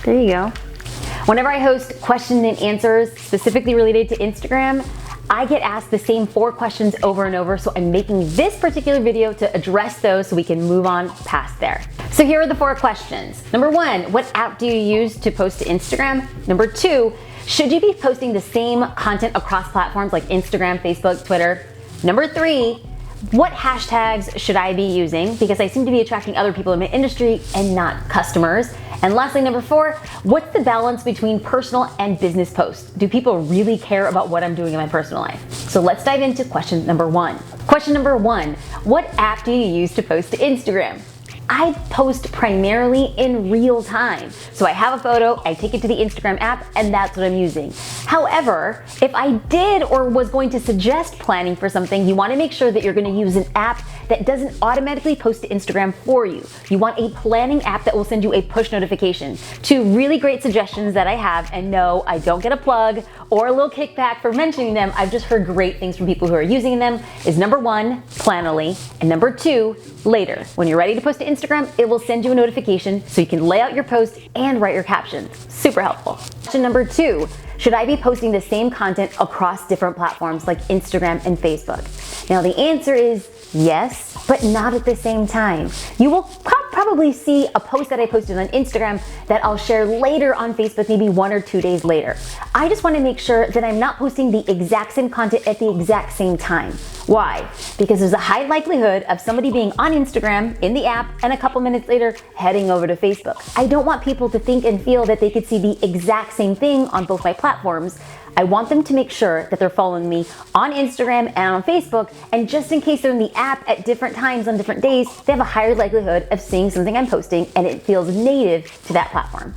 There you go. Whenever I host questions and answers specifically related to Instagram, I get asked the same 4 questions over and over, so I'm making this particular video to address those so we can move on past there. So here are the 4 questions. Number 1, what app do you use to post to Instagram? Number 2, should you be posting the same content across platforms like Instagram, Facebook, Twitter? Number 3, what hashtags should I be using? Because I seem to be attracting other people in my industry and not customers. And lastly, number 4, what's the balance between personal and business posts? Do people really care about what I'm doing in my personal life? So let's dive into question number 1. Question number 1, what app do you use to post to Instagram? I post primarily in real time. So I have a photo, I take it to the Instagram app, and that's what I'm using. However, if I did or was going to suggest planning for something, you want to make sure that you're going to use an app that doesn't automatically post to Instagram for you. You want a planning app that will send you a push notification. 2 really great suggestions that I have, and no, I don't get a plug or a little kickback for mentioning them. I've just heard great things from people who are using them. Is number 1, Planoly, and number 2, Later. When you're ready to post to Instagram, it will send you a notification so you can lay out your post and write your captions. Super helpful. Question number 2, should I be posting the same content across different platforms like Instagram and Facebook? Now the answer is yes, but not at the same time. You will probably see a post that I posted on Instagram that I'll share later on Facebook, maybe 1 or 2 days later. I just want to make sure that I'm not posting the exact same content at the exact same time. Why? Because there's a high likelihood of somebody being on Instagram in the app and a couple minutes later heading over to Facebook. I don't want people to think and feel that they could see the exact same thing on both my platforms. I want them to make sure that they're following me on Instagram and on Facebook, and just in case they're in the app at different times on different days, they have a higher likelihood of seeing something I'm posting and it feels native to that platform.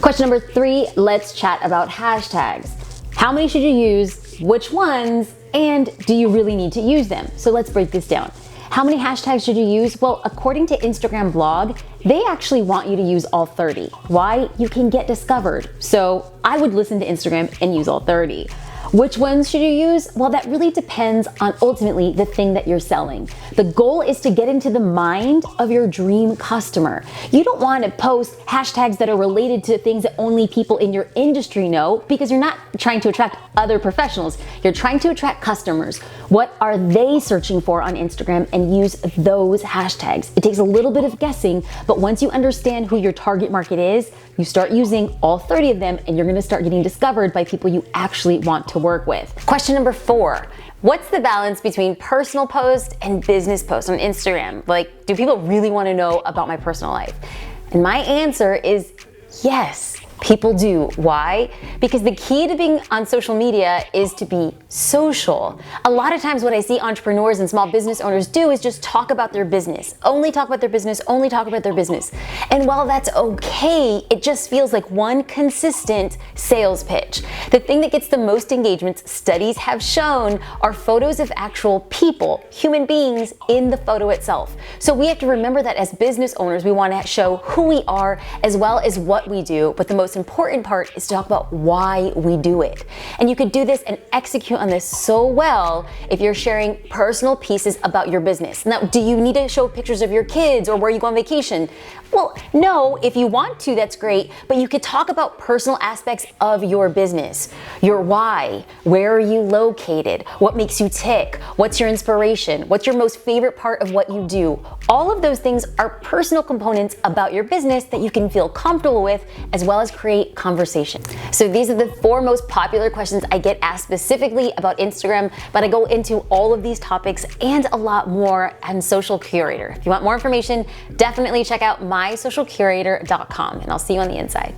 Question number 3, let's chat about hashtags. How many should you use? Which ones? And do you really need to use them? So let's break this down. How many hashtags should you use? Well, according to Instagram blog, they actually want you to use all 30. Why? You can get discovered. So I would listen to Instagram and use all 30. Which ones should you use? Well, that really depends on ultimately the thing that you're selling. The goal is to get into the mind of your dream customer. You don't want to post hashtags that are related to things that only people in your industry know, because you're not trying to attract other professionals. You're trying to attract customers. What are they searching for on Instagram, and use those hashtags. It takes a little bit of guessing, but once you understand who your target market is, you start using all 30 of them, and you're going to start getting discovered by people you actually want to work with. Question number 4, what's the balance between personal posts and business posts on Instagram? Like, do people really want to know about my personal life? And my answer is yes. People do. Why? Because the key to being on social media is to be social. A lot of times what I see entrepreneurs and small business owners do is just talk about their business. Only talk about their business, only talk about their business. And while that's okay, it just feels like one consistent sales pitch. The thing that gets the most engagements, studies have shown, are photos of actual people, human beings in the photo itself. So we have to remember that as business owners, we want to show who we are as well as what we do, but the most important part is to talk about why we do it. And you could do this and execute on this so well if you're sharing personal pieces about your business. Now, do you need to show pictures of your kids or where you go on vacation? Well, no, if you want to, that's great, but you could talk about personal aspects of your business. Your why, where are you located, what makes you tick, what's your inspiration, what's your most favorite part of what you do. All of those things are personal components about your business that you can feel comfortable with, as well as create conversation. So these are the 4 most popular questions I get asked specifically about Instagram, but I go into all of these topics and a lot more on Social Curator. If you want more information, definitely check out mysocialcurator.com, and I'll see you on the inside.